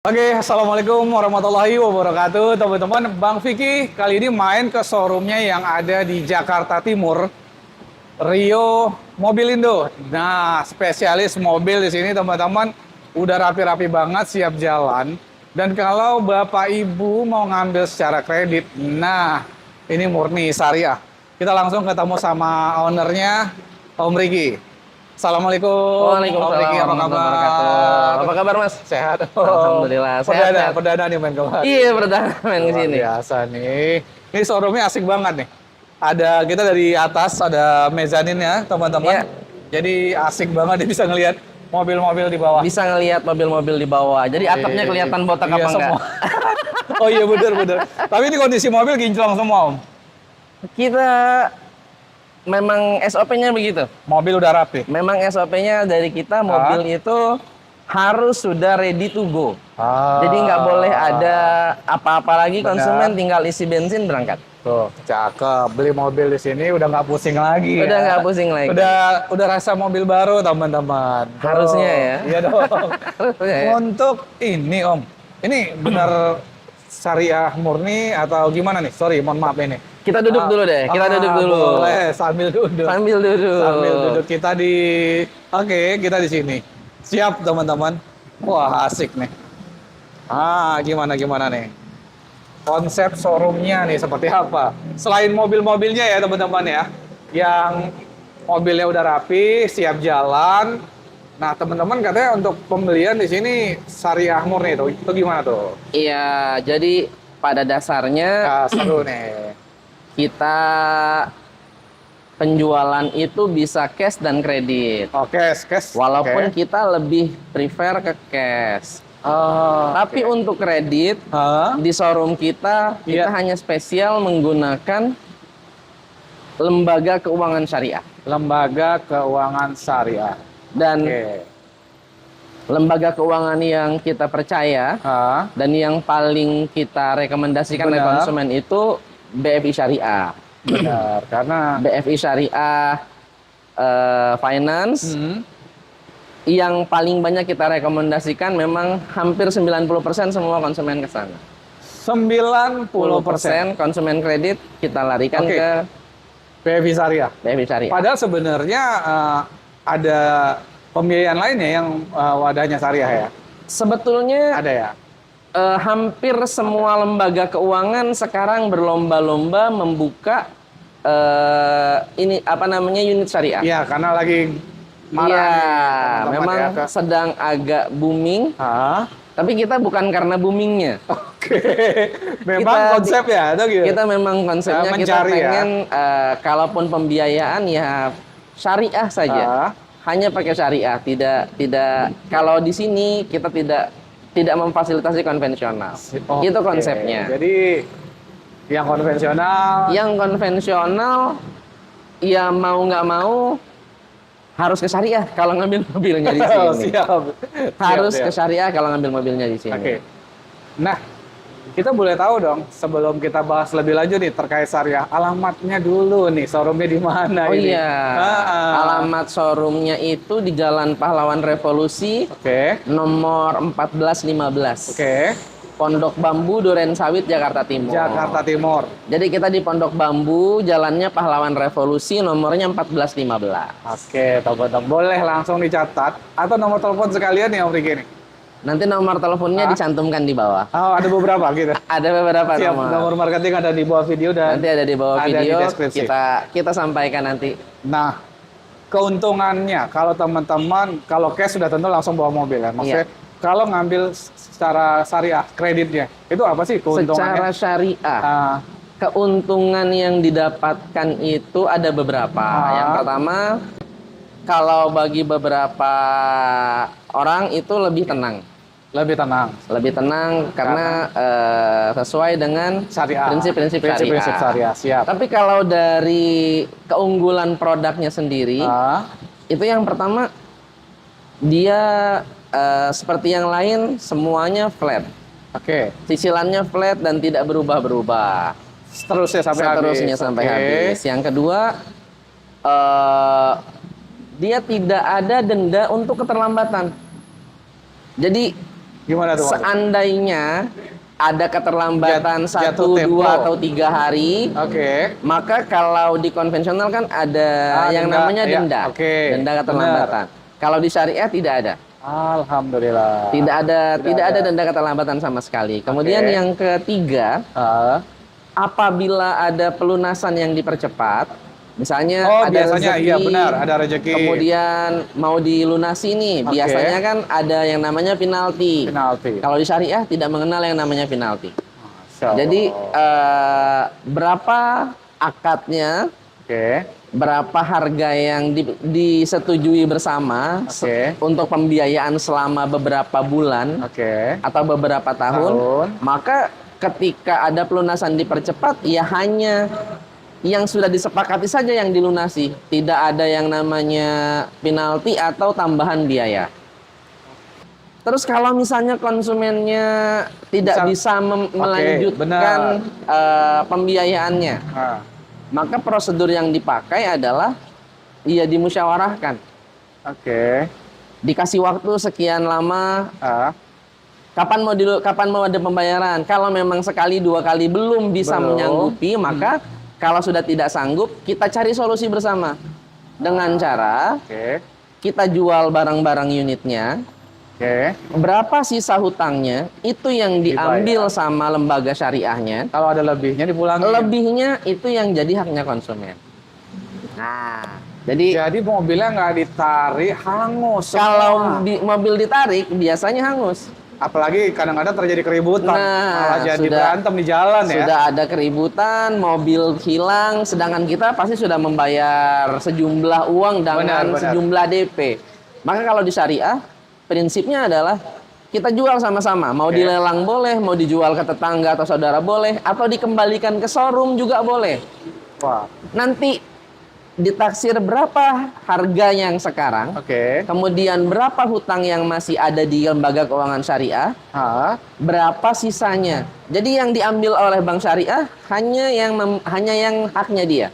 Oke, Assalamualaikum warahmatullahi wabarakatuh, teman-teman. Bang Vicky kali ini main ke showroomnya yang ada di Jakarta Timur, Rio Mobilindo. Nah, spesialis mobil di sini, teman-teman. Udah rapi-rapi banget, siap jalan. Dan kalau Bapak Ibu mau ngambil secara kredit, nah ini murni syariah. Kita langsung ketemu sama ownernya, Om Riki. Assalamualaikum, Om Waalaikumsalam Riki, apa warahmatullahi wabarakatuh. kabar? Apa kabar, Mas? Sehat. Alhamdulillah, sehat, Perdana, sehat. perdana nih main kemarin. Iya, perdana main ke Luar sini. biasa nih. Ini showroomnya asik banget nih. Ada kita dari atas ada mezaninnya, teman-teman. Iya. Jadi asik banget nih bisa ngelihat mobil-mobil di bawah. Bisa ngelihat mobil-mobil di bawah. Jadi atapnya kelihatan botak Iya, apa enggak? semua. Oh iya bener-bener. Tapi ini kondisi mobil kinclong semua, Om. Kita memang SOP-nya begitu. Mobil udah rapi. Memang SOP-nya dari kita mobil itu harus sudah ready to go. Jadi nggak boleh ada apa-apa lagi, Benar. konsumen tinggal isi bensin berangkat. Tuh, cakep. Beli mobil di sini udah nggak pusing lagi. Udah ya. nggak pusing lagi. Udah rasa mobil baru, teman-teman. Harusnya ya. Iya dong. Harusnya ya. Untuk ini, Om. Ini benar syariah murni atau gimana nih? Sorry, mohon maaf ini. Kita duduk dulu deh. Kita duduk dulu. Boleh, sambil duduk. Sambil duduk. Sambil duduk kita di Oke, kita di sini. Siap, teman-teman. Wah, asik nih. Gimana nih? Konsep showroomnya nih seperti apa? Selain mobil-mobilnya ya, teman-teman ya. Yang mobilnya udah rapi, siap jalan. Nah, teman-teman katanya untuk pembelian di sini syariah murni tuh. Itu gimana tuh? Iya, jadi pada dasarnya Seru nih. kita penjualan itu bisa cash dan kredit. Oke, cash. Walaupun Oke. kita lebih prefer ke cash. Oh, Tapi oke. untuk kredit Hah? di showroom kita Iya. hanya spesial menggunakan lembaga keuangan syariah. Lembaga keuangan syariah. Dan Oke. lembaga keuangan yang kita percaya Hah? dan yang paling kita rekomendasikan ke Benar. konsumen itu BFI Syariah. Benar, karena BFI Syariah Finance Hmm. yang paling banyak kita rekomendasikan memang hampir 90% semua konsumen ke sana. 90% 10% konsumen kredit kita larikan Oke. ke BFI Syariah. BFI Syariah. Padahal sebenarnya ada pembiayaan lainnya yang wadahnya syariah ya. Sebetulnya Ada ya. hampir semua lembaga keuangan sekarang berlomba-lomba membuka ini apa namanya unit syariah. Iya, karena lagi marah Iya, nih, teman-teman memang ya, sedang agak booming, Hah? tapi kita bukan karena boomingnya. Oke. Memang Kita konsep ya, atau gitu. Kita memang konsepnya kita Mencari ya. pengen kalaupun pembiayaan ya syariah saja. Ah. Hanya pakai syariah, tidak kalau di sini kita tidak memfasilitasi konvensional. Oke. Itu konsepnya. Jadi yang konvensional Yang konvensional ya mau nggak mau harus ke syariah kalau ngambil mobilnya di Oh, sini. siap. Harus Siap, ke siap. syariah kalau ngambil mobilnya di sini. Oke. Nah, kita boleh tahu dong sebelum kita bahas lebih lanjut nih terkait syariah, alamatnya dulu nih, showroomnya di mana Oh ini? iya, alamat showroomnya itu di Jalan Pahlawan Revolusi Oke. nomor 1415. Oke. Pondok Bambu Duren Sawit Jakarta Timur. Jakarta Timur. Jadi kita di Pondok Bambu, jalannya Pahlawan Revolusi, nomornya 1415. Oke, teman-teman boleh langsung dicatat atau nomor telepon sekalian nih Om Riki nih. Nanti nomor teleponnya dicantumkan di bawah. Oh, ada beberapa gitu. Ada beberapa Siap, nomor. nomor marketing ada di bawah video dan Nanti ada di bawah ada di video. deskripsi. Kita sampaikan nanti. Nah, keuntungannya kalau teman-teman kalau cash sudah tentu langsung bawa mobil ya. Maksudnya kalau ngambil secara syariah kreditnya itu apa sih keuntungannya? Secara syariah, Ah, keuntungan yang didapatkan itu ada beberapa. Yang pertama, kalau bagi beberapa orang itu lebih tenang. lebih tenang. Lebih tenang karena sesuai dengan Syariah. prinsip-prinsip Prinsip-prinsip syariah, siap. Tapi kalau dari keunggulan produknya sendiri, Ah, itu yang pertama dia seperti yang lain semuanya flat. Oke. Cicilannya flat dan tidak berubah-berubah. Seterusnya sampai Seterusnya habis. sampai Oke. habis. Yang kedua, dia tidak ada denda untuk keterlambatan. Jadi Gimana tuh, Mas? Seandainya ada keterlambatan Jatuh 1, tempo. 2 atau 3 hari, Oke. maka kalau di konvensional kan ada yang Denda. namanya Iya, denda, oke. denda keterlambatan. Kalau di syariah tidak ada. Alhamdulillah. Tidak ada denda keterlambatan sama sekali. Kemudian Oke. yang ketiga, Ah. apabila ada pelunasan yang dipercepat, misalnya Oh, ada biasanya rezeki, iya benar, ada rezeki. kemudian mau dilunasi nih, Oke. biasanya kan ada yang namanya penalti. Penalti. Kalau di syariah tidak mengenal yang namanya penalti. Masya Allah. Jadi berapa akadnya, Oke. berapa harga yang disetujui bersama Oke. untuk pembiayaan selama beberapa bulan Oke. atau beberapa tahun, maka ketika ada pelunasan dipercepat, ya hanya yang sudah disepakati saja yang dilunasi, tidak ada yang namanya penalti atau tambahan biaya. Terus kalau misalnya konsumennya tidak bisa melanjutkan pembiayaannya, maka prosedur yang dipakai adalah ya dimusyawarahkan. Oke. Dikasih waktu sekian lama. Kapan mau ada pembayaran? Kalau memang sekali 2 kali belum bisa menyanggupi, maka kalau sudah tidak sanggup, kita cari solusi bersama dengan cara kita jual barang-barang unitnya. Berapa sisa hutangnya itu yang diambil sama lembaga syariahnya. Kalau ada lebihnya dipulangin. Lebihnya itu yang jadi haknya konsumen. Nah, jadi mobilnya nggak ditarik, hangus. Kalau mobil ditarik biasanya hangus. Apalagi kadang-kadang terjadi keributan, malah jadi berantem di jalan ya. Sudah ada keributan, mobil hilang, sedangkan kita pasti sudah membayar sejumlah uang dengan sejumlah DP. Maka kalau di syariah, prinsipnya adalah kita jual sama-sama. Mau dilelang boleh, mau dijual ke tetangga atau saudara boleh, atau dikembalikan ke showroom juga boleh. Wah. Nanti ditaksir berapa harga yang sekarang, kemudian berapa hutang yang masih ada di lembaga keuangan syariah, berapa sisanya. Jadi yang diambil oleh bank syariah hanya yang haknya dia.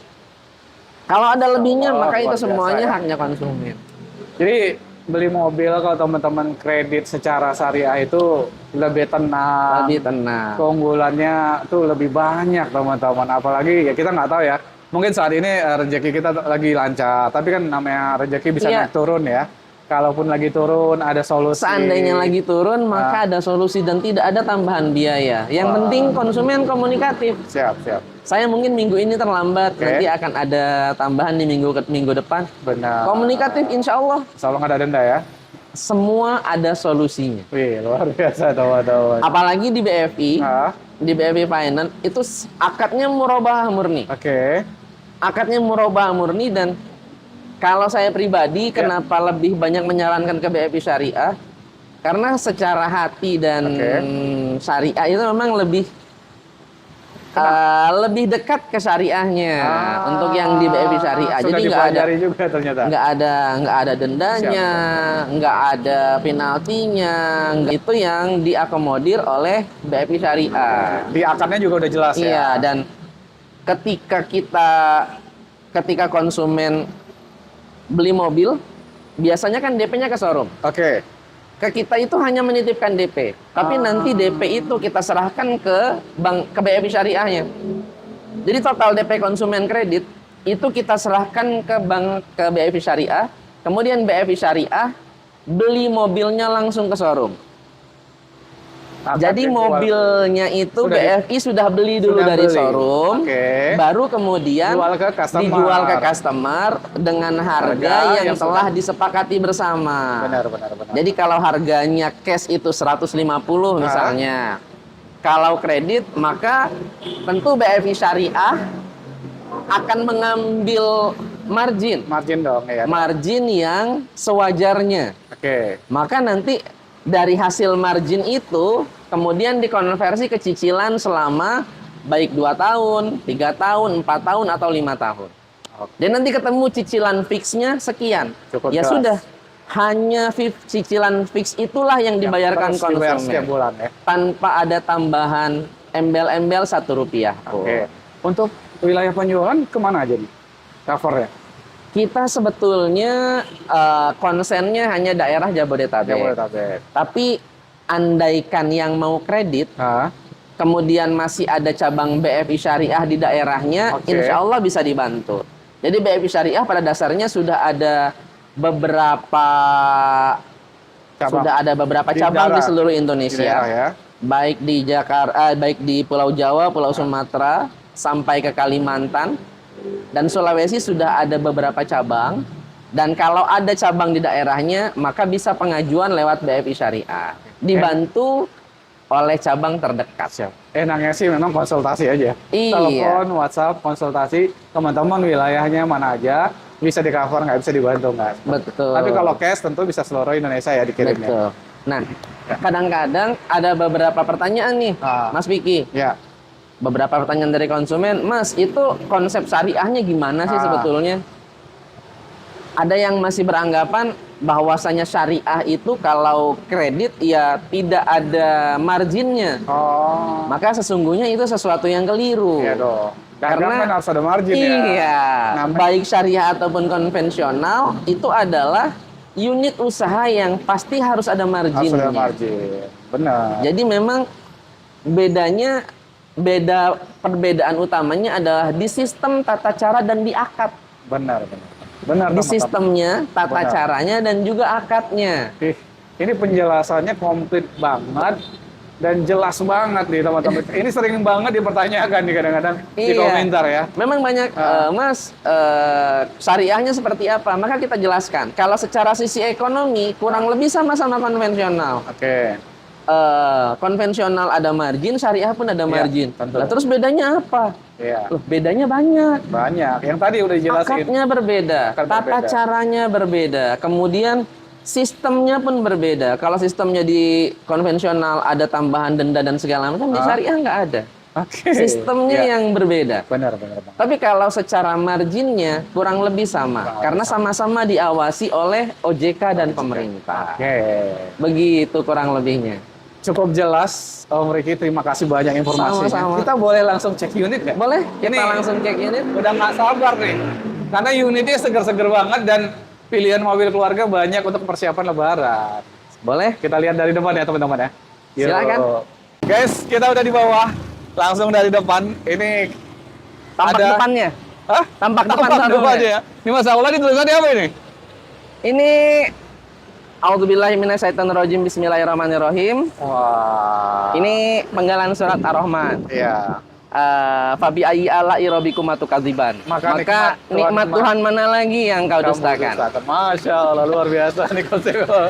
Kalau ada lebihnya, maka itu semuanya haknya konsumen. Jadi beli mobil kalau teman-teman kredit secara syariah itu lebih tenang. Lebih tenang. Keunggulannya tuh lebih banyak teman-teman. Apalagi ya kita nggak tahu ya. Mungkin saat ini rezeki kita lagi lancar, tapi kan namanya rezeki bisa naik turun ya. Kalaupun lagi turun ada solusi. Seandainya lagi turun, maka ada solusi dan tidak ada tambahan biaya. Yang penting konsumen komunikatif. Siap. Saya mungkin minggu ini terlambat, nanti akan ada tambahan di minggu depan. Benar. Komunikatif, insya Allah. Insya Allah nggak ada denda ya. Semua ada solusinya. Wih, luar biasa teman-teman. Apalagi di BFI, di BFI Finance itu akadnya murabahah murni. Akadnya murabahah murni, dan kalau saya pribadi kenapa lebih banyak menyarankan ke BFI Syariah? Karena secara hati dan syariah itu memang lebih dekat ke syariahnya untuk yang di BFI Syariah. Jadi nggak ada dendanya, nggak ada penaltinya, itu yang diakomodir oleh BFI Syariah. Di akadnya juga udah jelas ya. Iya, dan ketika konsumen beli mobil, biasanya kan DP-nya ke showroom. Ke kita itu hanya menitipkan DP, tapi nanti DP itu kita serahkan ke BFI Syariahnya. Jadi total DP konsumen kredit itu kita serahkan ke BFI Syariah, kemudian BFI Syariah beli mobilnya langsung ke showroom. Jadi mobilnya itu BFI sudah beli dulu dari showroom, baru kemudian dijual ke customer dengan harga yang telah disepakati bersama. Benar. Jadi kalau harganya cash itu 150 misalnya, kalau kredit maka tentu BFI Syariah akan mengambil margin dong ya. Margin yang sewajarnya. Maka nanti dari hasil margin itu kemudian dikonversi ke cicilan selama baik 2 tahun, 3 tahun, 4 tahun, atau 5 tahun. Dan nanti ketemu cicilan fixnya sekian. Sudah, hanya cicilan fix itulah yang dibayarkan konsumen setiap bulan ya. Tanpa ada tambahan embel-embel Rp1. Untuk wilayah penjualan kemana aja nih covernya? Kita sebetulnya konsennya hanya daerah Jabodetabek. Tapi andaikan yang mau kredit, Ah, kemudian masih ada cabang BFI Syariah di daerahnya, Oke. insya Allah bisa dibantu. Jadi BFI Syariah pada dasarnya sudah ada beberapa cabang. Di cabang di daerah. seluruh Di Indonesia, daerah ya. baik di Jakarta, baik di Pulau Jawa, Pulau Sumatera, sampai ke Kalimantan dan Sulawesi sudah ada beberapa cabang. Dan kalau ada cabang di daerahnya, maka bisa pengajuan lewat BFI Syariah, dibantu oleh cabang terdekat. Siap. Enaknya sih memang konsultasi aja. Iya. Telepon, WhatsApp, konsultasi. Teman-teman wilayahnya mana aja, bisa di cover, nggak bisa dibantu nggak? Betul. Tapi kalau cash tentu bisa seluruh Indonesia ya dikirimnya. Betul. Nah, kadang-kadang ada beberapa pertanyaan nih, Ah. Mas Vicky. Ya. Beberapa pertanyaan dari konsumen, Mas, itu konsep syariahnya gimana sih Ah. sebetulnya? Ada yang masih beranggapan bahwasanya syariah itu kalau kredit ya tidak ada marginnya. Oh. Maka sesungguhnya itu sesuatu yang keliru. Iya dong. Dagang Karena kan harus ada margin ya. iya, Namanya- baik syariah ataupun konvensional itu adalah unit usaha yang pasti harus ada Harus ada marginnya. margin. Benar. Jadi memang perbedaan utamanya adalah di sistem, tata cara, dan di akad. Benar, benar. Benar, Di teman-teman. sistemnya, tata Benar. caranya, dan juga akadnya. Ih, ini penjelasannya komplit banget dan jelas banget nih teman-teman. Ini sering banget dipertanyakan nih kadang-kadang di Iya. komentar ya. Memang banyak, Mas, syariahnya seperti apa? Maka kita jelaskan. Kalau secara sisi ekonomi, kurang lebih sama-sama konvensional. Oke. Konvensional ada margin, syariah pun ada Iya, margin. tentu. Nah, terus bedanya apa? Iya. Loh, bedanya banyak. Banyak. Yang tadi udah dijelasin. Akadnya berbeda, Akad tata berbeda. caranya berbeda, kemudian sistemnya pun berbeda. Kalau sistemnya di konvensional ada tambahan denda dan segala macam, di syariah nggak ada. Oke. Sistemnya Iya. yang berbeda. Benar, benar, Bang. Tapi kalau secara marginnya kurang lebih sama, Kurang karena lebih sama. sama-sama diawasi oleh OJK dan pemerintah. Oke. Begitu kurang lebihnya. Cukup jelas, Om Riki. Terima kasih banyak informasinya. Sama-sama. Kita boleh langsung cek unit nggak? Boleh? Kita Ini langsung cek unit. udah nggak sabar nih. Karena unitnya seger-seger banget dan pilihan mobil keluarga banyak untuk persiapan lebaran. Boleh? Kita lihat dari depan ya teman-teman ya. Yuk. Silakan. Guys, kita udah di bawah. Langsung dari depan. Ini Tampak ada- depannya. Hah? Tampak depan depan showroomnya. aja ya. Ini Mas Aula ini tulisannya apa ini? Ini A'udzubillahiminasyaitonirrajim. Bismillahirrahmanirrahim. Wah. Ini penggalan surat Ar-Rahman. Iya. Fabi ayyi ala'i rabbikuma tukadziban. Maka Maka nikmat Tuhan mana lagi yang kau Kamu dustakan? Masya Allah, luar biasa nih konsep. Oh,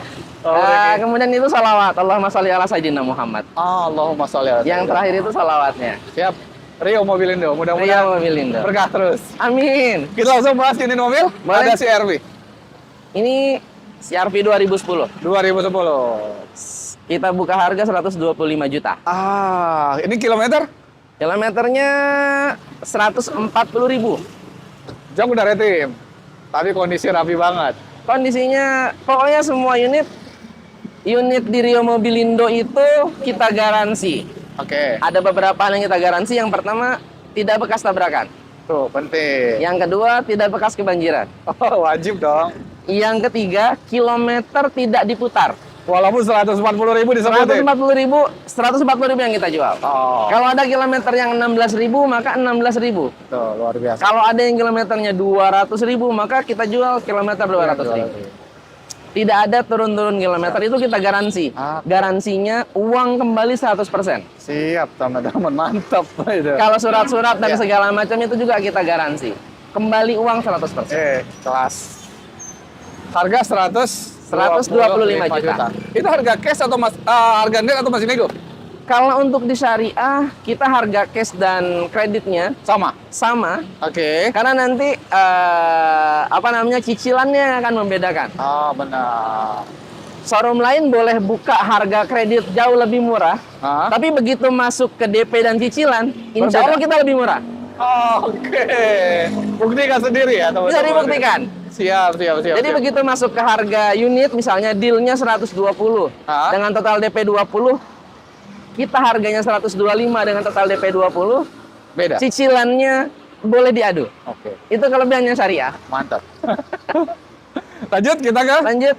Riki. Kemudian itu salawat. Allahumma sholli ala sayyidina Muhammad. Allahumma sholli ala Yang sayyidina. terakhir itu salawatnya. Siap. Rio Mobilindo, Ria mudah-mudahan Mobilindo. berkah terus. Amin. Kita langsung bahas unit mobil. Boleh. Ada CR-V Ini CR-V 2010. 2010. Kita buka harga 125 juta. Ah, ini kilometer? Kilometernya 140.000. Jam udah retim. Tapi kondisi rapi banget. Kondisinya, pokoknya semua unit di Rio Mobilindo itu kita garansi. Oke. Ada beberapa hal yang kita garansi. Yang pertama, tidak bekas tabrakan. Tuh, penting. Yang kedua, tidak bekas kebanjiran. Oh, wajib dong. Yang ketiga, kilometer tidak diputar. Walaupun 140.000 disebutin. 140.000 yang kita jual. Oh, Kalau ada kilometer yang 16.000, maka 16.000. tuh, luar biasa. Kalau ada yang kilometernya 200.000, maka kita jual kilometer 200.000. Tidak ada turun-turun kilometer, itu kita garansi. Ah. Garansinya uang kembali 100%. Siap, teman-teman. Mantap. Itu. Kalau surat-surat dan Ya. segala macam itu juga kita garansi. Kembali uang 100%. Kelas. Harga 125 juta. Itu harga cash atau harga net atau masih nego? Kalau untuk di syariah, kita harga cash dan kreditnya Sama. sama. Oke. Karena nanti cicilannya yang akan membedakan. Oh, benar. Showroom lain boleh buka harga kredit jauh lebih murah, Hah? tapi begitu masuk ke DP dan cicilan, insya Berbeda. Allah kita lebih murah. Oh, oke. Buktikan sendiri ya, teman-teman. Bisa dibuktikan. Siap. Jadi begitu masuk ke harga unit, misalnya dealnya 120, Hah? dengan total DP 20, kita harganya 125 dengan total DP 20, Beda. cicilannya boleh diadu. Oke. Itu kelebihannya syariah. Mantap. Lanjut kita ke Lanjut,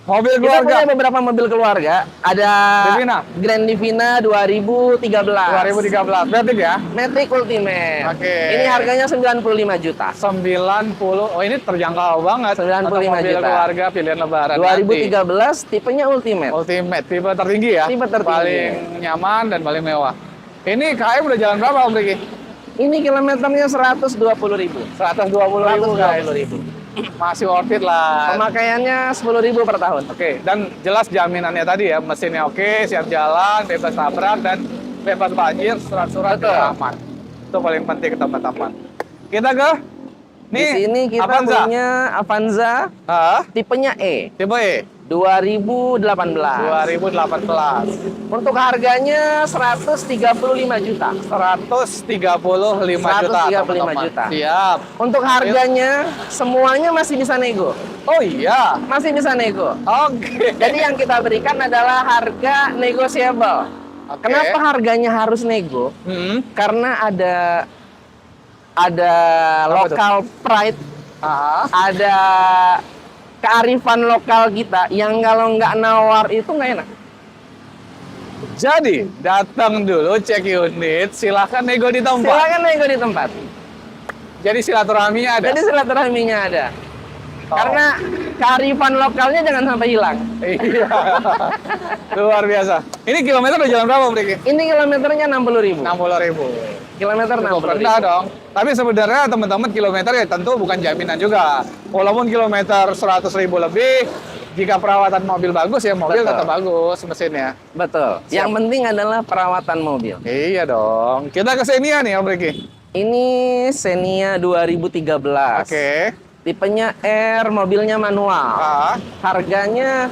Mobil Kita punya keluarga beberapa mobil keluarga. Ada Divina. Grand Divina 2013. 2013. Berarti ya? Matic Ultimate. Oke. Ini harganya 95 juta. 90. Oh, ini terjangkau banget. 95 Untuk mobil juta. keluarga pilihan lebaran 2013 tipenya nanti. Ultimate. Ultimate, tipe tertinggi ya? Tipe tertinggi. Paling nyaman dan paling mewah. Ini KM udah jalan berapa Om Riki? Ini kilometernya 120.000. 120.000 guys. 120.000. Masih worth it lah. Pemakaiannya 10.000 per tahun. Oke, dan jelas jaminannya tadi ya, mesinnya oke, siap jalan, bebas tabrak, dan bebas banjir, surat-surat Betul. juga aman. Itu paling penting teman-teman. Kita ke Di sini kita Avanza. punya Avanza Hah? tipenya E Tipe E 2018. 2018. Untuk harganya 135 juta. 135 juta. 135 teman-teman. juta. Siap. Untuk harganya semuanya masih bisa nego. Oh iya. Masih bisa nego. Oke. Jadi yang kita berikan adalah harga negotiable. Oke. Kenapa harganya harus nego? Karena ada Apa local pride, Ah, ada kearifan lokal kita yang kalau nggak nawar itu nggak enak. jadi datang dulu cek unit, silahkan nego di tempat. Silakan nego di tempat. Jadi silaturahminya ada. Jadi silaturahminya ada. Oh. Karena kearifan lokalnya jangan sampai hilang. Iya. Luar biasa. Ini kilometer udah jalan berapa, Om Riki? Ini kilometernya 60.000. 60.000. Kilometer Cukup 60.000. rendah dong. Tapi sebenarnya teman-teman kilometer ya tentu bukan jaminan juga. Walaupun kilometer 100.000 lebih, jika perawatan mobil bagus ya mobil Betul. tetap bagus mesinnya. Betul. Siap. Yang penting adalah perawatan mobil. Iya dong. Kita ke Xenia nih, Om Riki. Ini Xenia 2013. Oke. Tipenya R, mobilnya manual. Ah, Harganya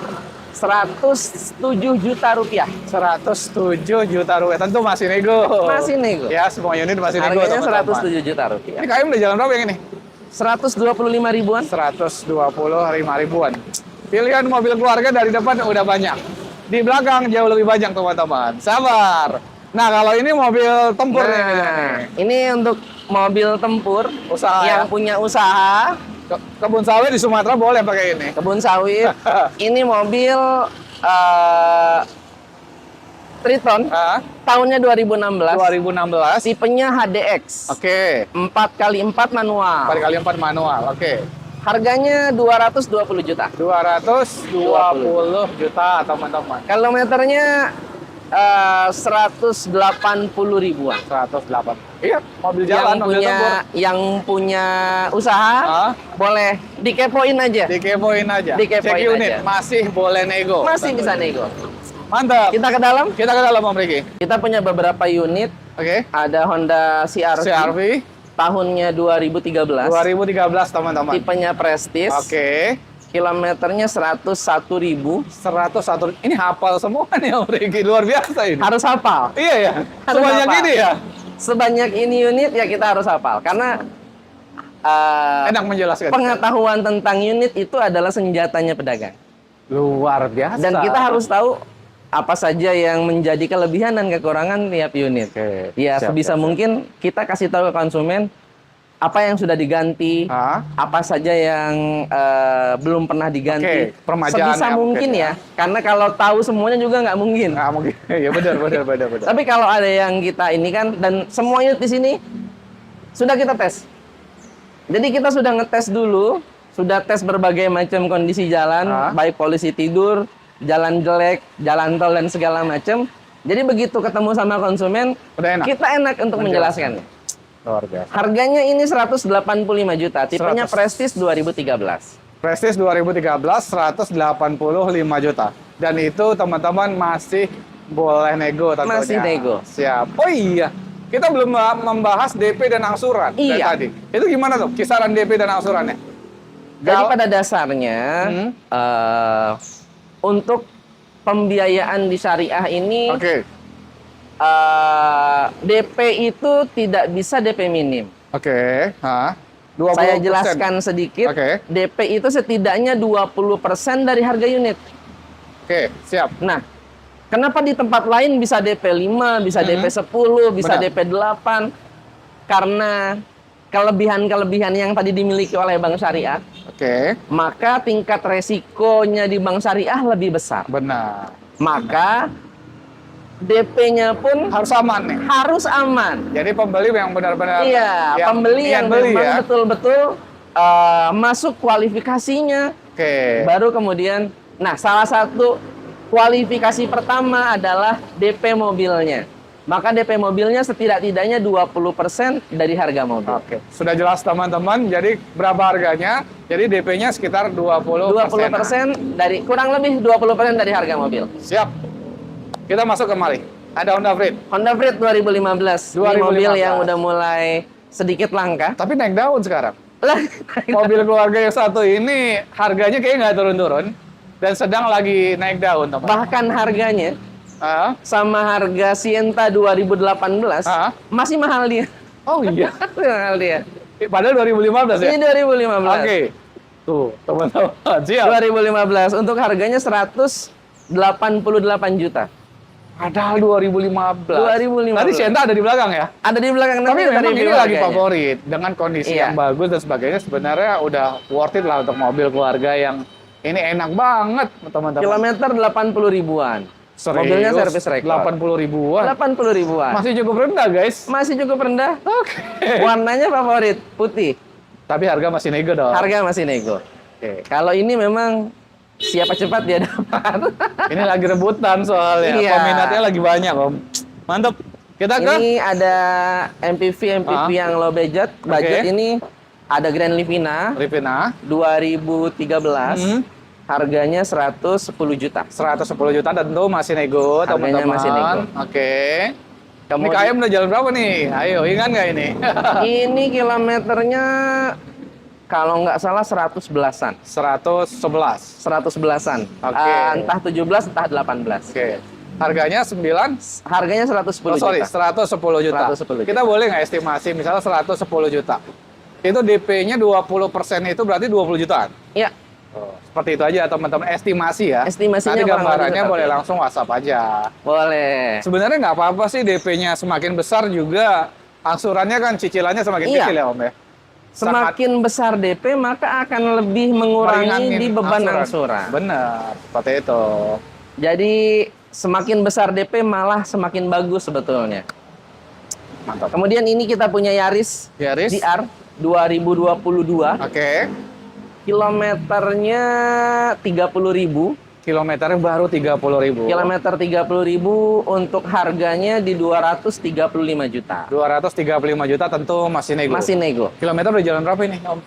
107 juta rupiah. 107 juta rupiah. Tentu masih nego. Masih nego. Ya, semua unit masih nego, Harganya teman-teman. 107 juta rupiah. Ini KM udah jalan berapa yang ini? 125 ribuan. 125 ribuan. Pilihan mobil keluarga dari depan udah banyak. Di belakang jauh lebih banyak, teman-teman. Sabar. Nah, kalau ini mobil tempur nih. Nah, ini untuk mobil tempur Usaha yang ya? punya usaha, Kebun sawit di Sumatera boleh pakai ini. kebun sawit. Ini mobil Triton, Ah, tahunnya 2016. 2016. Tipenya HDX. Oke. 4x4 manual. 4x4 manual. Oke. Harganya 220 juta. 220 juta, teman-teman. Kilometernya 180 ribuan. 108. Iya, mobil Yang jalan, mobil tempur. punya usaha Ah, boleh dikepoin aja. dikepoin aja. Dikepoin Cek unit, aja. masih boleh nego. Masih bisa nego. Mantap. Kita ke dalam. Kita ke dalam, Om Riki. Kita punya beberapa unit. Oke. Ada Honda CR-V. CR-V Tahunnya 2013. 2013, teman-teman. Tipenya Prestige. Oke. Kilometernya 101.000. 101. Ini hafal semua nih, Om Riki. Luar biasa ini. Harus hafal. Iya ya. Harus Sebanyak hafal. ini ya. Sebanyak ini unit ya kita harus hafal. Karena Enak menjelaskan. pengetahuan tentang unit itu adalah senjatanya pedagang. Luar biasa. Dan kita harus tahu apa saja yang menjadi kelebihan dan kekurangan tiap unit. Oke. Ya, Siap, sebisa siap, siap. mungkin kita kasih tahu ke konsumen apa yang sudah diganti, Hah? apa saja yang belum pernah diganti. Oke, permajaan Sebisa ya, mungkin mungkin ya. Karena kalau tahu semuanya juga nggak mungkin. Nggak mungkin. Ya benar. Tapi kalau ada yang kita ini kan, dan semua unit di sini sudah kita tes. Jadi kita sudah ngetes dulu, sudah tes berbagai macam kondisi jalan, Hah? baik polisi tidur, jalan jelek, jalan tol dan segala macam. Jadi begitu ketemu sama konsumen, Udah enak. kita enak untuk menjelaskan. Luar biasa. Harganya ini 185 juta, tipenya 100. Prestige 2013. Prestige 2013 185 juta. Dan itu teman-teman masih boleh nego tentunya. Masih nego. Siap. Oh iya. Kita belum membahas DP dan angsuran dari Iya. tadi. Itu gimana tuh kisaran DP dan angsurannya? Jadi Gal- pada dasarnya untuk pembiayaan di syariah ini Oke. DP itu tidak bisa DP minim. Oke. Hah? 20%. Saya jelaskan sedikit. Oke. DP itu setidaknya 20% dari harga unit. Oke, siap. Nah, kenapa di tempat lain bisa DP 5, bisa DP 10, bisa Benar. DP 8? Karena kelebihan-kelebihan yang tadi dimiliki oleh bank syariah, Oke. maka tingkat resikonya di bank syariah lebih besar. Benar. Maka DP-nya pun Harus aman nih. harus aman. Jadi pembeli yang benar-benar Iya, pembeli niat yang beli memang ya. betul-betul masuk kualifikasinya. Oke. Baru kemudian, nah salah satu kualifikasi pertama adalah DP mobilnya. Maka DP mobilnya setidak-tidaknya 20% dari harga mobil. Oke. Sudah jelas teman-teman. Jadi berapa harganya? Jadi DP-nya sekitar 20%. 20% dari, kurang lebih 20% dari harga mobil. Siap. Kita masuk ke mari. Ada Honda Freed. Honda Freed 2015. Ini mobil yang udah mulai sedikit langka. Tapi naik daun sekarang. Lah, Mobil keluarga yang satu ini harganya kayaknya nggak turun-turun. Dan sedang lagi naik daun, teman. bahkan harganya Ah, sama harga Sienta 2018 Ah. masih mahal dia. oh iya. Mahal dia. Padahal 2015 ya? Ini 2015. Oke. Tuh, teman-teman. Siap. 2015 untuk harganya 188 juta. Padahal 2015. 2015. Tadi Sienta ada di belakang ya? Ada di belakang Tapi nanti memang review ini lagi harganya. favorit. Dengan kondisi Iya. yang bagus dan sebagainya, sebenarnya udah worth it lah untuk mobil keluarga yang ini enak banget, teman-teman. Kilometer 80 ribuan. Serius? Mobilnya servis rekor. 80 ribuan. 80 ribuan. Masih cukup rendah, guys. Masih cukup rendah. Oke. Warnanya favorit, putih. Tapi harga masih nego dong. Harga masih nego. Oke. Kalau ini memang siapa cepat dia dapat. Ini lagi rebutan soalnya. Iya. Peminatnya lagi banyak, Om. Mantep. Kita ke Ini ada MPV yang low budget. Budget Oke. ini ada Grand Livina Rivina. 2013. Harganya 110 juta. 110 juta tentu masih nego, Harganya teman-teman. masih nego. Oke. Ini Kemudian- KM udah jalan berapa nih? Ayo, ingat nggak ini? Ini kilometernya kalau nggak salah 111-an. 111. 111-an. Oke. Entah 17, entah 18. Oke. Harganya 9? Harganya 110 Oh, sorry, juta. 110 juta. 110 juta. Kita boleh nggak estimasi misalnya 110 juta? Itu DP-nya 20% itu berarti 20 jutaan. Iya, Seperti itu aja teman-teman, estimasi ya. estimasinya Nanti kurang lebih gambarannya seperti boleh itu. langsung WhatsApp aja. Boleh. Sebenarnya nggak apa-apa sih DP-nya semakin besar juga angsurannya kan cicilannya semakin Iya. kecil ya Om ya. Semakin besar DP maka akan lebih mengurangi Meringanin di beban angsuran. Benar, seperti itu. Jadi semakin besar DP malah semakin bagus sebetulnya. Mantap. Kemudian ini kita punya Yaris Yaris. GR 2022. Oke. Kilometernya 30.000. Kilometernya baru 30.000. Kilometer 30.000 untuk harganya di 235 juta. 235 juta tentu masih nego. Masih nego. Kilometer udah jalan berapa ini Om?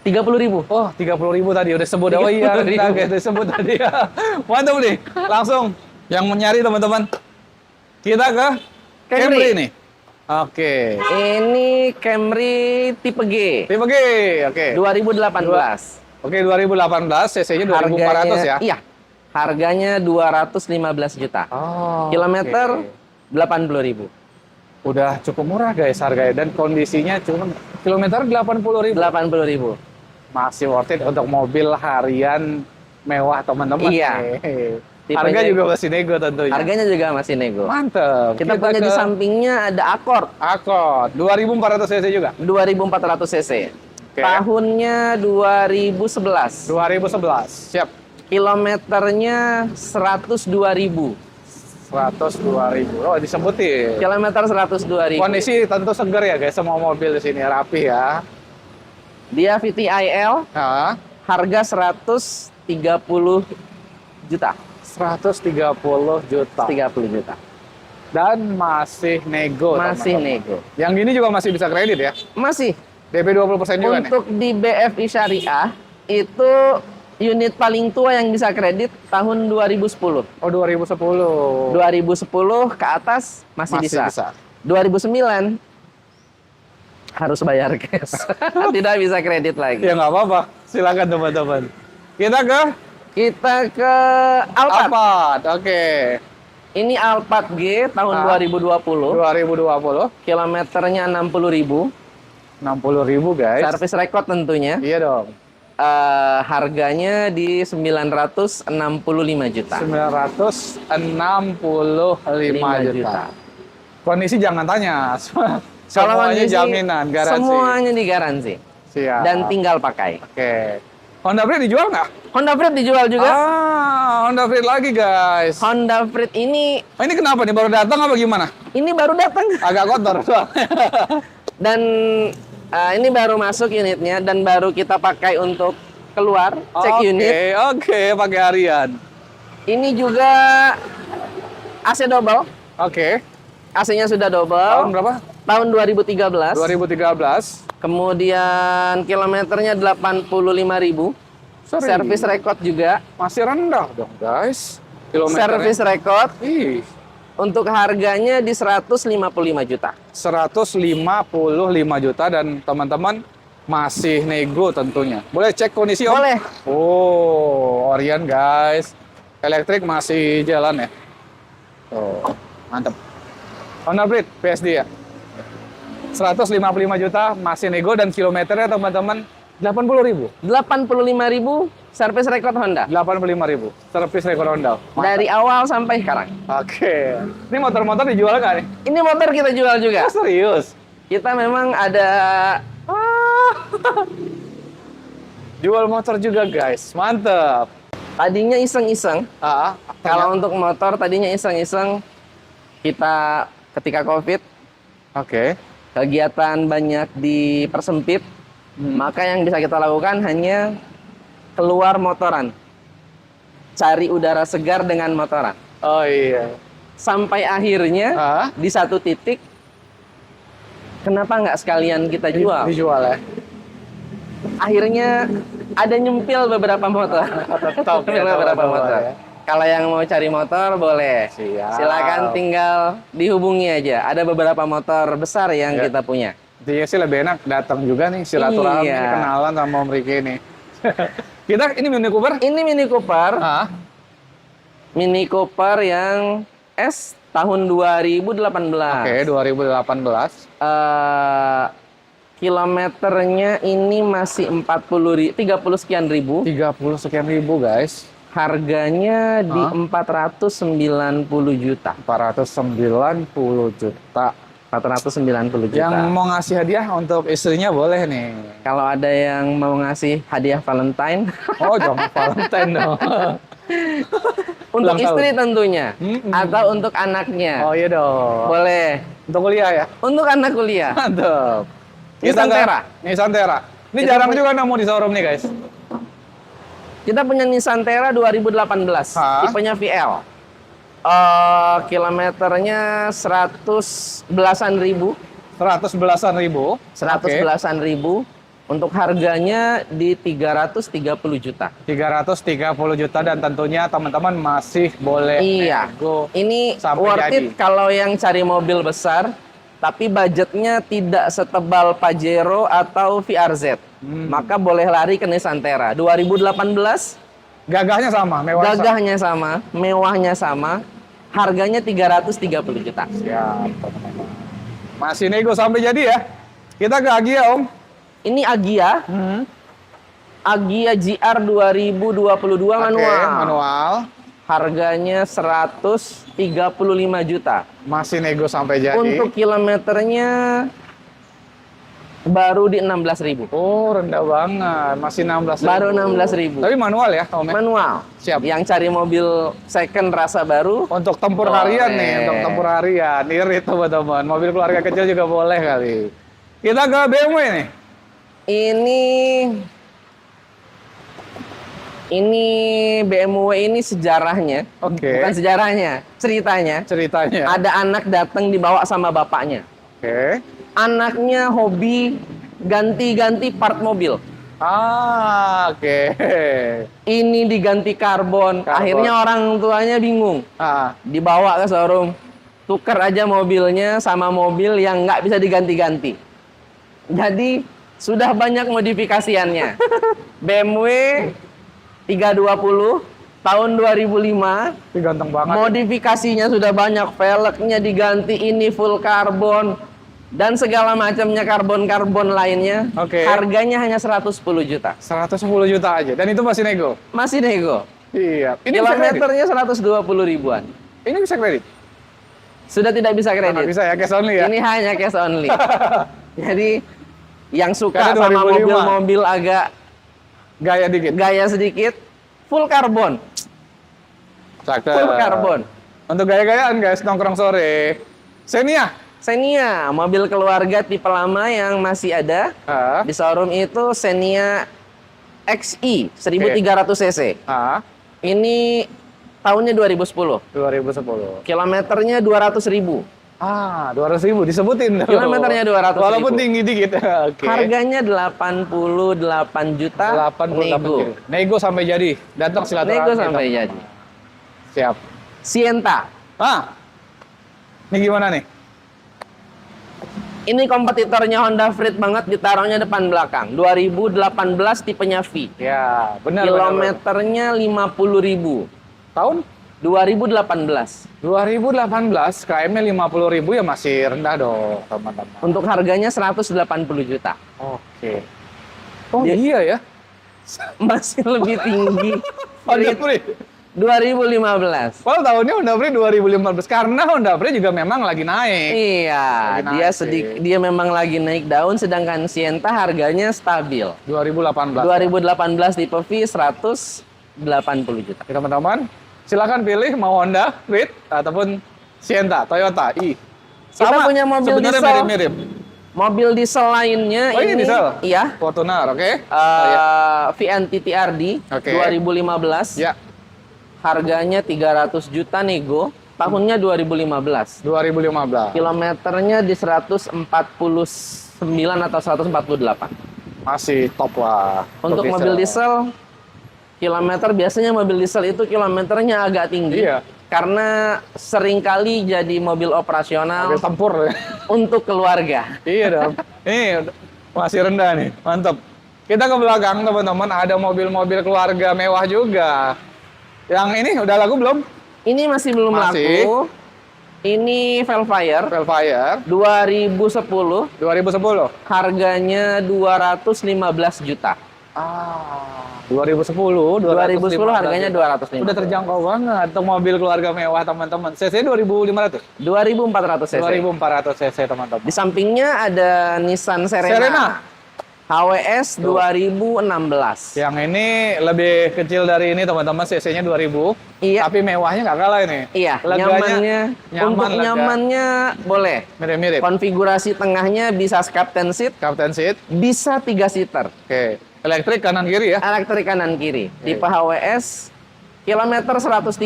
30.000. Oh, 30.000 tadi udah sebut. Oh iya, 30.000. rendah guys, disebut tadi ya. Mantap nih. Langsung yang mencari teman-teman. Kita ke Camry nih. Oke. Ini Camry tipe G. Tipe G. Oke. 2018. Oke, 2018 cc-nya 2400 ya. Iya. Harganya 215 juta. Oh. Kilometer oke. 80.000. Udah cukup murah guys harganya dan kondisinya cuma kilometer 80.000. 80.000. Masih worth it untuk mobil harian mewah teman-teman. Iya. Harga Tipenya- juga masih nego tentunya. Harganya juga masih nego. Mantep. Kita punya di sampingnya ada Accord Accord 2400 cc juga. 2400 cc. Oke. Tahunnya 2011. 2011. Siap. Kilometernya 102.000. 102.000. Oh, disebutin. Kilometer 102.000. Kondisi tentu seger ya guys, semua mobil di sini rapi ya. Dia VTIL, Nah, harga 130 juta. 130 juta. 30 juta. Dan masih nego. Masih teman-teman. nego. Yang gini juga masih bisa kredit ya. Masih. DP 20% juga nih. Untuk di BFI Syariah, itu unit paling tua yang bisa kredit tahun 2010. Oh, 2010. 2010 ke atas masih, bisa. 2009 harus bayar cash. Tidak bisa kredit lagi. Ya nggak apa-apa. Silakan teman-teman. Kita ke Alphard. Alphard. Oke. Ini Alphard G tahun 2020. 2020. Kilometernya 60.000. 60.000 guys. Service record tentunya. Iya dong. Harganya di 965 juta. 965 5 juta. Kondisi jangan tanya. Kalau Semuanya kondisi, jaminan, garansi. semuanya digaransi. Siap. Dan tinggal pakai. Oke. Honda Freed dijual nggak? Honda Freed dijual juga. Honda Freed lagi guys. Honda Freed ini Ini kenapa nih baru datang apa gimana? baru datang. Agak kotor. Dan ini baru masuk unitnya dan baru kita pakai untuk keluar cek unit. Oke, pakai harian. Ini juga AC double. Oke. AC-nya sudah double. Tahun berapa? Tahun 2013. 2013. Kemudian kilometernya 85.000. Service record juga. Masih rendah dong, guys. Kilometernya. Service record. Ih, Untuk harganya di 155 juta. 155 juta dan teman-teman masih nego tentunya. Boleh cek kondisi Om? Boleh. Oh, Orion guys. Elektrik masih jalan ya. Oh, mantep. Honda Freed PSD ya. 155 juta masih nego dan kilometernya teman-teman 80.000. 85.000 service record Honda. 85.000 servis rekor Honda. Mantap. Dari awal sampai sekarang. Oke. Ini motor-motor dijual nggak nih? Ini motor kita jual juga. Oh, serius? Kita memang ada Jual motor juga guys. Mantep. tadinya iseng-iseng. Kalau untuk motor tadinya iseng-iseng kita ketika Covid Oke. kegiatan banyak dipersempit, maka yang bisa kita lakukan hanya keluar motoran. Cari udara segar dengan motoran. Oh iya. Sampai akhirnya di satu titik kenapa nggak sekalian kita jual? Dijual ya. Akhirnya ada nyempil beberapa motor. Tetap ya, beberapa teman-teman motor. ya. Kalau yang mau cari motor boleh. Siap. Silakan tinggal dihubungi aja. Ada beberapa motor besar yang Ya. kita punya. Intinya sih lebih enak datang juga nih silaturahmi Iya. kenalan sama Om Riki nih. Kita ini Mini Cooper? Ini Mini Cooper. Mini Cooper yang S tahun 2018. Oke, 2018. Kilometernya ini masih 30 sekian ribu. 30 sekian ribu guys. Harganya di 490 juta. 490 juta. 490 juta. Yang mau ngasih hadiah untuk istrinya boleh nih. Kalau ada yang mau ngasih hadiah Valentine Oh, jangan Valentine dong. untuk Ulang istri tentunya atau untuk anaknya. Oh iya dong. Boleh. Untuk kuliah ya? Untuk anak kuliah. Mantap. Nissan Terra. Nissan Terra. Ini Kita jarang punya- juga nemu di showroom nih guys. Kita punya Nissan Terra 2018, tipenya VL. Kilometernya 100 belasan ribu. 100 belasan ribu. 100 Oke. belasan ribu. Untuk harganya di 330 juta. 330 juta dan tentunya teman-teman masih boleh Iya. nego. Ini Sampai worth jadi. it kalau yang cari mobil besar, tapi budgetnya tidak setebal Pajero atau VRZ. Maka boleh lari ke Nissan Terra. 2018, Gagahnya sama, mewah. gagahnya sama, mewahnya sama, harganya 330 juta. Siap, teman-teman. Masih nego sampai jadi ya. Kita ke Agia, Om. Ini Agia, Agia GR 2022 manual. Oke, manual. Harganya 135 juta. Masih nego sampai jadi. Untuk kilometernya baru di 16.000. Oh, rendah banget. Masih 16.000. Baru 16.000. Tapi manual ya, Om. Manual. Siap. Yang cari mobil second rasa baru. Untuk tempur Boleh. harian nih, untuk tempur harian. Irit teman-teman. Mobil keluarga kecil juga boleh kali. Kita ke BMW nih. Ini BMW ini sejarahnya. Oke. Bukan sejarahnya, ceritanya. Ceritanya. Ada anak datang dibawa sama bapaknya. Oke. Anaknya hobi ganti-ganti part mobil. Oke. Ini diganti karbon. Akhirnya orang tuanya bingung. Dibawa ke showroom. Tukar aja mobilnya sama mobil yang nggak bisa diganti-ganti. Jadi sudah banyak modifikasiannya. BMW 320 tahun 2005. Ini ganteng banget. Modifikasinya sudah banyak, velgnya diganti, ini full karbon dan segala macamnya karbon-karbon lainnya. Oke. Harganya hanya 110 juta. 110 juta aja. Dan itu masih nego. Masih nego. Iya. Ini bisa kredit. Kilometernya 120 ribuan. Ini bisa kredit. Sudah tidak bisa Nggak kredit. bisa ya, cash only ya? Ini hanya cash only. Jadi yang suka Karena sama 2005. mobil-mobil agak Gaya dikit. gaya sedikit, full karbon. Cakep. Full karbon. Untuk gaya-gayaan guys, nongkrong sore. Xenia. Xenia, mobil keluarga tipe lama yang masih ada Ah, di showroom itu Xenia XI 1300 cc. ah, Ini tahunnya 2010. 2010. Kilometernya 200.000. Ah, 200.000 disebutin. Kilometernya 200.000. Walaupun tinggi dikit. Oke. Harganya 88 juta 88 nego. juta. Nego sampai jadi. Datang silaturahmi. Nego sampai jadi. Siap. Sienta. Ah. Ini gimana nih? Ini kompetitornya Honda Freed banget, ditaruhnya depan belakang. 2018 tipenya V. Ya, benar. Kilometernya 50.000. Tahun 2018. 2018, KM-nya 50.000 ya masih rendah dong, teman-teman. Untuk harganya 180 juta. Oke. Oh iya ya. Masih lebih tinggi. Honda Freed Freed. 2015. Well, tahunnya Honda Freed 2015 karena Honda Freed juga memang lagi naik. Iya, Lagi naik dia memang lagi naik daun, sedangkan Sienta harganya stabil. 2018. 2018 tipe V 180 juta. Oke, teman-teman, silakan pilih mau Honda Freed ataupun Sienta, Toyota i. Kita punya mobil sebenarnya diesel. mirip-mirip. Mobil diesel lainnya Oh, ini diesel? Iya. Fortuner, oke? VNT TRD Oke. 2015. Ya, Harganya 300 juta nego. Tahunnya 2015. 2015. Kilometernya di 149 atau 148. Masih top lah. Untuk mobil diesel, kilometer biasanya mobil diesel itu kilometernya agak tinggi. Iya. Karena seringkali jadi mobil operasional Mobil tempur. untuk keluarga. Iya dong. Ini masih rendah nih, mantap. Kita ke belakang teman-teman, ada mobil-mobil keluarga mewah juga. Yang ini udah laku belum? Ini masih belum Masih. laku. Ini Velfire Velfire 2010, 2010. harganya 215 juta. 2010, 2010 harganya 215. Udah terjangkau banget untuk mobil keluarga mewah teman-teman. CC 2500. 2400 cc. 2400 cc teman-teman. Di sampingnya ada Nissan Serena. Serena. HWS 2016. Yang ini lebih kecil dari ini teman-teman, CC-nya 2000. Iya. Tapi mewahnya nggak kalah ini. Iya, Leganya nyamannya. nyaman, Untuk lega. nyamannya boleh. Mirip-mirip. Konfigurasi tengahnya bisa captain seat, Captain seat. bisa 3 seater. Oke. Elektrik kanan kiri ya. Elektrik kanan kiri. Tipe HWS, kilometer 130,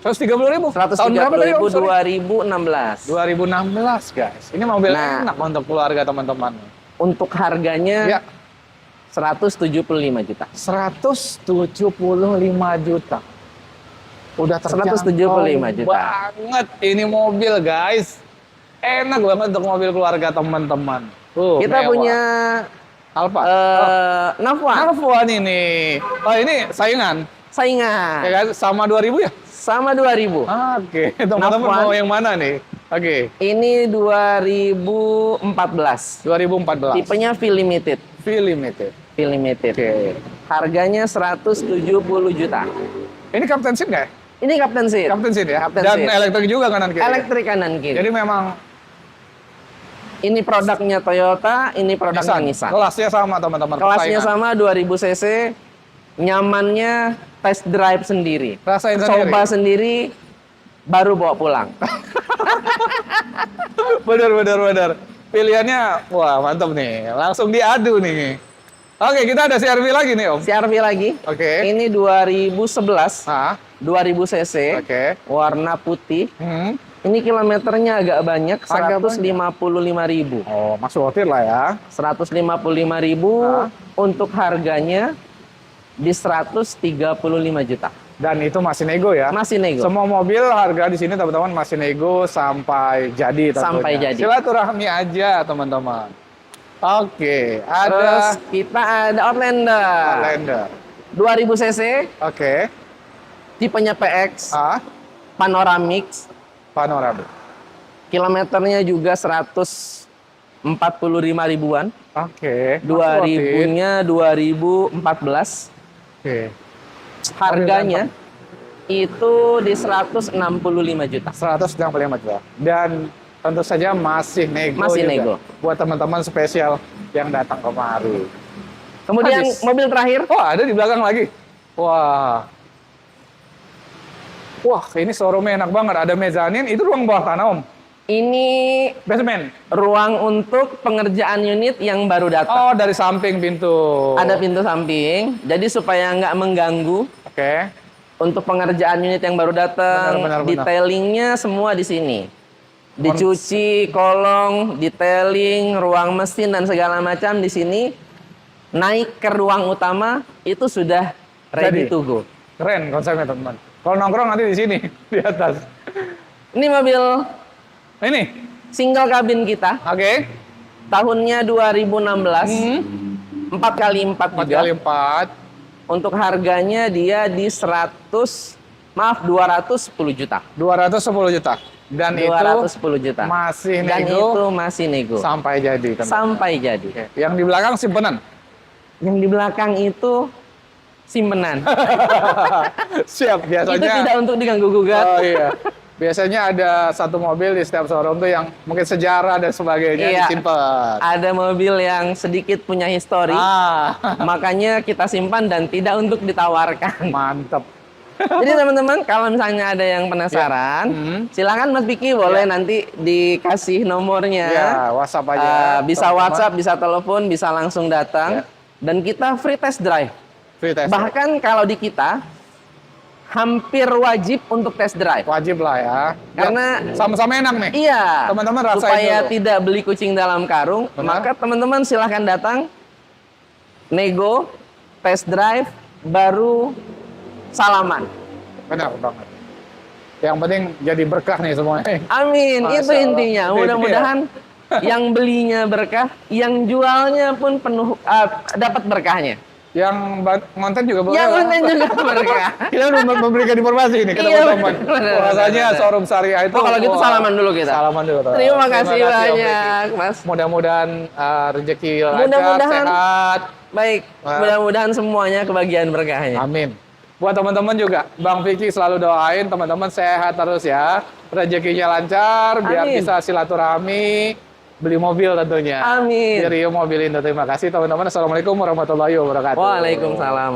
130.000. 130.000 Tahun berapa tadi, Om? Sorry. 2016. 2016 guys. Ini mobil Nah. enak untuk keluarga teman-teman. Untuk harganya Ya. 175 juta. 175 juta. Udah terjangkau 175 juta. banget ini mobil guys. Enak banget untuk mobil keluarga teman-teman. Tuh, Kita mewah. punya Alfa. Navwan, Alfa ini. Oh ini saingan. saingan. Ya kan sama 2000 ya? Sama 2000. Oke, teman-teman Navwan. mau yang mana nih? Oke, Ini 2014. 2014. Tipenya V Limited. V Limited. V Limited. Oke. Harganya 170 juta. Ini Captain Seat nggak ya? Ini Captain Seat. Captain Seat ya? Captain Dan Seat. elektrik juga kanan kiri. Elektrik kanan kiri. Jadi memang Ini produknya Toyota, ini produknya Nissan. Kelasnya sama teman-teman. Kelasnya persaingan. sama 2000 cc. Nyamannya test drive sendiri. Rasain sendiri. Coba sendiri, baru bawa pulang. Bener. Pilihannya, wah mantap nih. Langsung diadu nih. Oke, kita ada CR-V lagi nih Om. CR-V lagi. Oke. Ini 2011, Ah, 2000 cc. oke. Warna putih. Hmm. Ini kilometernya agak banyak, Agak 155.000. Oh, masuk hotel lah ya. 155.000 Ah. untuk harganya di 135 juta. Dan itu masih nego ya. Masih nego. Semua mobil harga di sini teman-teman masih nego sampai jadi tentunya. Sampai jadi. Silaturahmi aja teman-teman. Oke, Terus ada kita ada Outlander. Outlander. 2000 cc, Oke. tipenya PX, Ah, panoramic, panorama. kilometernya juga 145 ribuan. Oke. 2000-nya 2014. Oke. Harganya Itu di 165 juta. 165 juta. Dan tentu saja masih nego Masih juga. nego. Buat teman-teman spesial yang datang kemari. Kemudian Habis. mobil terakhir, Oh, ada di belakang lagi. Wah. Wah, ini showroomnya enak banget. Ada mezanin, itu ruang bawah tanah, Om. ini Basement. ruang untuk pengerjaan unit yang baru datang. Oh, dari samping pintu. Ada pintu samping, jadi supaya nggak mengganggu. Oke. Untuk pengerjaan unit yang baru datang, Benar. detailingnya semua di sini. Dicuci, kolong, detailing, ruang mesin dan segala macam di sini. Naik ke ruang utama itu sudah ready Jadi. to go. Keren konsepnya, teman-teman. Kalau nongkrong nanti di sini, di atas. Ini mobil Ini. single cabin kita, Oke. tahunnya 2016, 4x4 4 juga. kali 4. Untuk harganya dia di 210 juta. 210 juta. Dan 210 juta. masih Dan nego itu masih nego. sampai jadi, teman. Sampai jadi. Oke. Yang di belakang simpenan. Yang di belakang itu simpenan. Siap, biasanya. Itu tidak untuk diganggu gugat. Oh iya. Biasanya ada satu mobil di setiap showroom tuh yang mungkin sejarah dan sebagainya Iya. disimpan. Ada mobil yang sedikit punya histori, Ah, makanya kita simpan dan tidak untuk ditawarkan. mantep. Jadi teman-teman, kalau misalnya ada yang penasaran, silakan Mas Biki boleh nanti dikasih nomornya. Ya, WhatsApp aja. Bisa teman-teman. WhatsApp, bisa telepon, bisa langsung datang. Dan kita free test drive. Free test. Bahkan kalau di kita, hampir wajib untuk test drive. Wajib lah ya. Karena sama-sama enak nih. iya, Teman-teman rasain supaya dulu. tidak beli kucing dalam karung, Benar. maka teman-teman silahkan datang, nego, test drive, baru salaman. Benar banget. Yang penting jadi berkah nih semuanya. Amin, Masya itu Allah. intinya. Itu Mudah-mudahan yang belinya berkah, yang jualnya pun penuh dapat berkahnya. Yang konten juga boleh. Yang lah. konten juga berkah. Kita udah memberikan informasi ini ke Iya, teman-teman. benar, Bahwasanya benar. showroom syariah itu. Oh, kalau gitu wah, salaman dulu kita. Salaman dulu. Toh. Terima kasih Om banyak, Beki. Mas. Mudah-mudahan rezeki lancar, Mudah-mudahan. sehat. Baik, Wah. mudah-mudahan semuanya kebagian berkahnya. Amin. Buat teman-teman juga, Bang Vicky selalu doain teman-teman sehat terus ya. Rezekinya lancar, biar Amin. bisa silaturahmi, beli mobil tentunya. Amin. Di Rio Mobil Indo. Terima kasih teman-teman. Assalamualaikum warahmatullahi wabarakatuh. Waalaikumsalam.